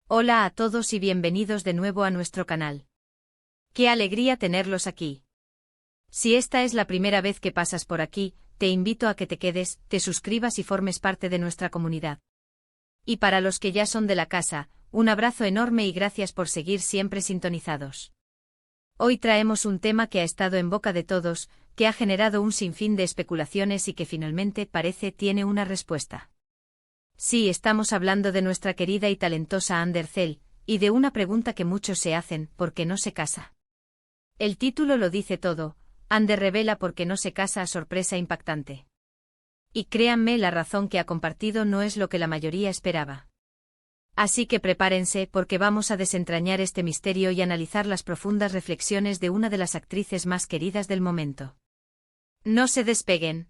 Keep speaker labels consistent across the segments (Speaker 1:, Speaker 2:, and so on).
Speaker 1: Hola a todos y bienvenidos de nuevo a nuestro canal. ¡Qué alegría tenerlos aquí! Si esta es la primera vez que pasas por aquí, te invito a que te quedes, te suscribas y formes parte de nuestra comunidad. Y para los que ya son de la casa, un abrazo enorme y gracias por seguir siempre sintonizados. Hoy traemos un tema que ha estado en boca de todos, que ha generado un sinfín de especulaciones y que finalmente parece tiene una respuesta. Sí, estamos hablando de nuestra querida y talentosa Ander Zell, y de una pregunta que muchos se hacen: ¿por qué no se casa? El título lo dice todo: Ander revela por qué no se casa a sorpresa impactante. Y créanme, la razón que ha compartido no es lo que la mayoría esperaba. Así que prepárense porque vamos a desentrañar este misterio y analizar las profundas reflexiones de una de las actrices más queridas del momento. No se despeguen.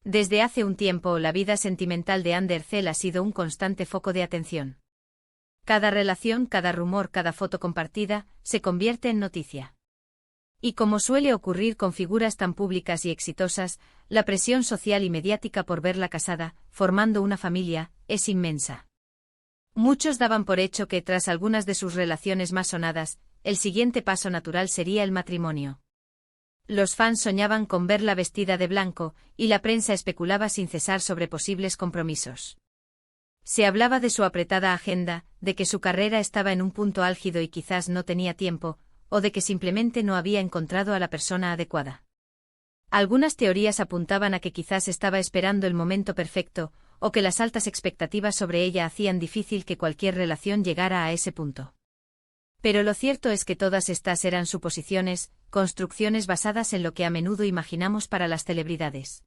Speaker 1: Desde hace un tiempo, la vida sentimental de Ander Zell ha sido un constante foco de atención. Cada relación, cada rumor, cada foto compartida, se convierte en noticia. Y como suele ocurrir con figuras tan públicas y exitosas, la presión social y mediática por verla casada, formando una familia, es inmensa. Muchos daban por hecho que, tras algunas de sus relaciones más sonadas, el siguiente paso natural sería el matrimonio. Los fans soñaban con verla vestida de blanco, y la prensa especulaba sin cesar sobre posibles compromisos. Se hablaba de su apretada agenda, de que su carrera estaba en un punto álgido y quizás no tenía tiempo, o de que simplemente no había encontrado a la persona adecuada. Algunas teorías apuntaban a que quizás estaba esperando el momento perfecto, o que las altas expectativas sobre ella hacían difícil que cualquier relación llegara a ese punto. Pero lo cierto es que todas estas eran suposiciones, construcciones basadas en lo que a menudo imaginamos para las celebridades.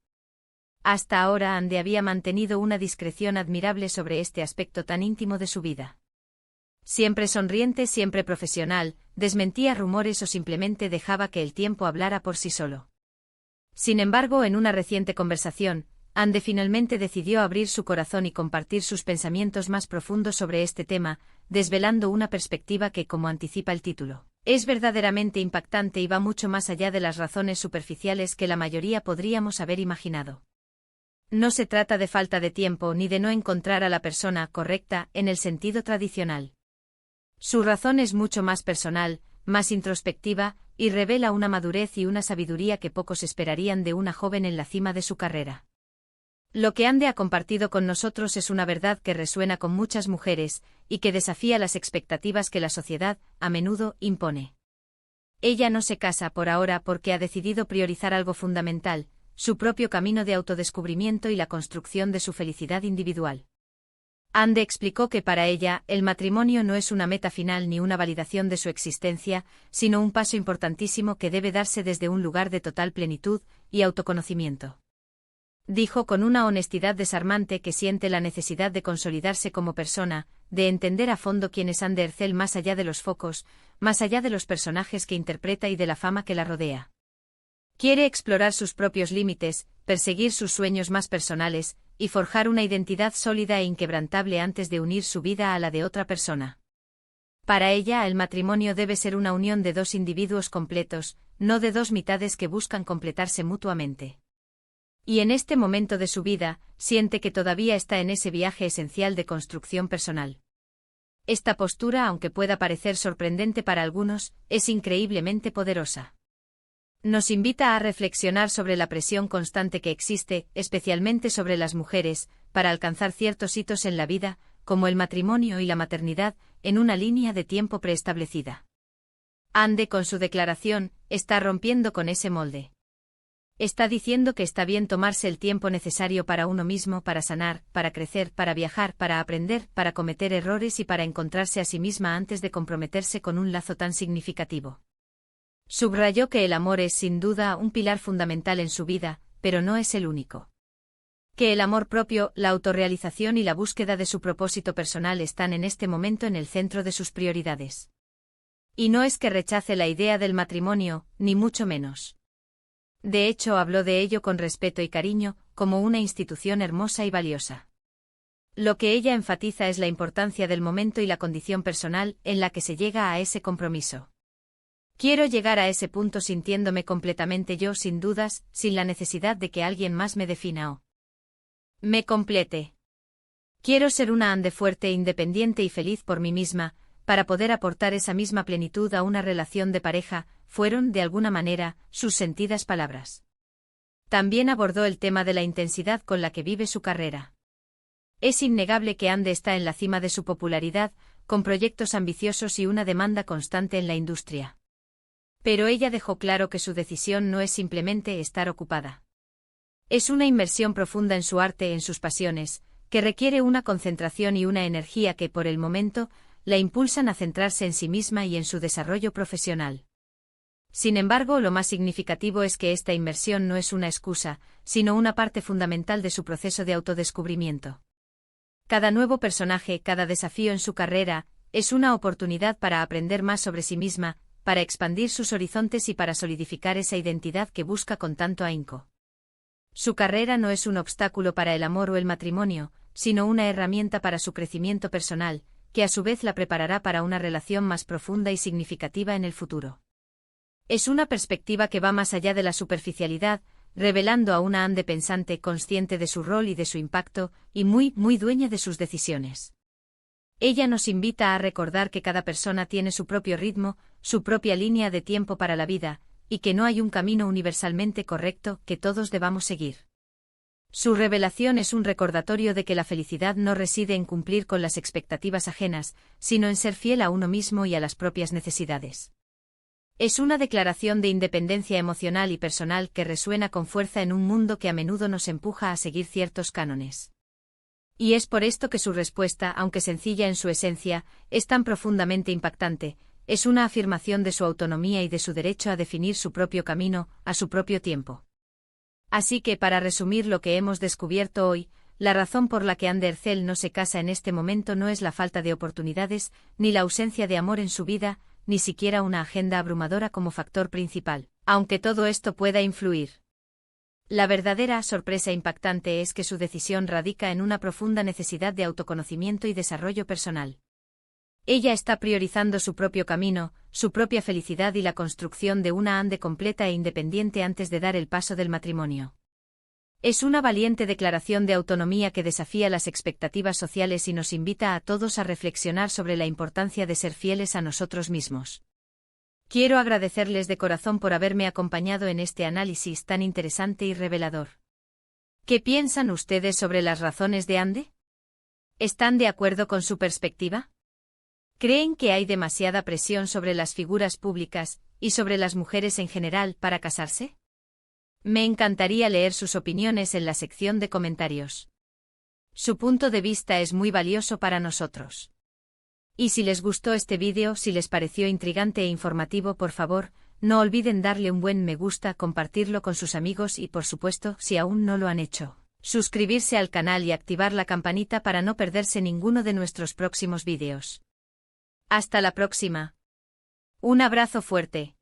Speaker 1: Hasta ahora Ande había mantenido una discreción admirable sobre este aspecto tan íntimo de su vida. Siempre sonriente, siempre profesional, desmentía rumores o simplemente dejaba que el tiempo hablara por sí solo. Sin embargo, en una reciente conversación, Ande finalmente decidió abrir su corazón y compartir sus pensamientos más profundos sobre este tema, desvelando una perspectiva que, como anticipa el título, es verdaderamente impactante y va mucho más allá de las razones superficiales que la mayoría podríamos haber imaginado. No se trata de falta de tiempo ni de no encontrar a la persona correcta en el sentido tradicional. Su razón es mucho más personal, más introspectiva, y revela una madurez y una sabiduría que pocos esperarían de una joven en la cima de su carrera. Lo que Ande ha compartido con nosotros es una verdad que resuena con muchas mujeres, y que desafía las expectativas que la sociedad, a menudo, impone. Ella no se casa por ahora porque ha decidido priorizar algo fundamental: su propio camino de autodescubrimiento y la construcción de su felicidad individual. Ande explicó que para ella, el matrimonio no es una meta final ni una validación de su existencia, sino un paso importantísimo que debe darse desde un lugar de total plenitud y autoconocimiento. Dijo con una honestidad desarmante que siente la necesidad de consolidarse como persona, de entender a fondo quién es Ander Zell más allá de los focos, más allá de los personajes que interpreta y de la fama que la rodea. Quiere explorar sus propios límites, perseguir sus sueños más personales, y forjar una identidad sólida e inquebrantable antes de unir su vida a la de otra persona. Para ella, el matrimonio debe ser una unión de dos individuos completos, no de dos mitades que buscan completarse mutuamente. Y en este momento de su vida, siente que todavía está en ese viaje esencial de construcción personal. Esta postura, aunque pueda parecer sorprendente para algunos, es increíblemente poderosa. Nos invita a reflexionar sobre la presión constante que existe, especialmente sobre las mujeres, para alcanzar ciertos hitos en la vida, como el matrimonio y la maternidad, en una línea de tiempo preestablecida. Ande, con su declaración, está rompiendo con ese molde. Está diciendo que está bien tomarse el tiempo necesario para uno mismo, para sanar, para crecer, para viajar, para aprender, para cometer errores y para encontrarse a sí misma antes de comprometerse con un lazo tan significativo. Subrayó que el amor es sin duda un pilar fundamental en su vida, pero no es el único. Que el amor propio, la autorrealización y la búsqueda de su propósito personal están en este momento en el centro de sus prioridades. Y no es que rechace la idea del matrimonio, ni mucho menos. De hecho, habló de ello con respeto y cariño, como una institución hermosa y valiosa. Lo que ella enfatiza es la importancia del momento y la condición personal en la que se llega a ese compromiso. Quiero llegar a ese punto sintiéndome completamente yo, sin dudas, sin la necesidad de que alguien más me defina o me complete. Quiero ser una Ande fuerte, independiente y feliz por mí misma, para poder aportar esa misma plenitud a una relación de pareja, fueron, de alguna manera, sus sentidas palabras. También abordó el tema de la intensidad con la que vive su carrera. Es innegable que Ande está en la cima de su popularidad, con proyectos ambiciosos y una demanda constante en la industria. Pero ella dejó claro que su decisión no es simplemente estar ocupada. Es una inmersión profunda en su arte, en sus pasiones, que requiere una concentración y una energía que, por el momento, la impulsan a centrarse en sí misma y en su desarrollo profesional. Sin embargo, lo más significativo es que esta inmersión no es una excusa, sino una parte fundamental de su proceso de autodescubrimiento. Cada nuevo personaje, cada desafío en su carrera, es una oportunidad para aprender más sobre sí misma, para expandir sus horizontes y para solidificar esa identidad que busca con tanto ahínco. Su carrera no es un obstáculo para el amor o el matrimonio, sino una herramienta para su crecimiento personal, que a su vez la preparará para una relación más profunda y significativa en el futuro. Es una perspectiva que va más allá de la superficialidad, revelando a una Ande pensante, consciente de su rol y de su impacto, y muy dueña de sus decisiones. Ella nos invita a recordar que cada persona tiene su propio ritmo, su propia línea de tiempo para la vida, y que no hay un camino universalmente correcto que todos debamos seguir. Su revelación es un recordatorio de que la felicidad no reside en cumplir con las expectativas ajenas, sino en ser fiel a uno mismo y a las propias necesidades. Es una declaración de independencia emocional y personal que resuena con fuerza en un mundo que a menudo nos empuja a seguir ciertos cánones. Y es por esto que su respuesta, aunque sencilla en su esencia, es tan profundamente impactante. Es una afirmación de su autonomía y de su derecho a definir su propio camino, a su propio tiempo. Así que, para resumir lo que hemos descubierto hoy, la razón por la que Ande Ercel no se casa en este momento no es la falta de oportunidades, ni la ausencia de amor en su vida, ni siquiera una agenda abrumadora como factor principal, aunque todo esto pueda influir. La verdadera sorpresa impactante es que su decisión radica en una profunda necesidad de autoconocimiento y desarrollo personal. Ella está priorizando su propio camino, su propia felicidad y la construcción de una Ande completa e independiente antes de dar el paso del matrimonio. Es una valiente declaración de autonomía que desafía las expectativas sociales y nos invita a todos a reflexionar sobre la importancia de ser fieles a nosotros mismos. Quiero agradecerles de corazón por haberme acompañado en este análisis tan interesante y revelador. ¿Qué piensan ustedes sobre las razones de Ande? ¿Están de acuerdo con su perspectiva? ¿Creen que hay demasiada presión sobre las figuras públicas, y sobre las mujeres en general, para casarse? Me encantaría leer sus opiniones en la sección de comentarios. Su punto de vista es muy valioso para nosotros. Y si les gustó este vídeo, si les pareció intrigante e informativo, por favor, no olviden darle un buen me gusta, compartirlo con sus amigos y, por supuesto, si aún no lo han hecho, suscribirse al canal y activar la campanita para no perderse ninguno de nuestros próximos vídeos. Hasta la próxima. Un abrazo fuerte.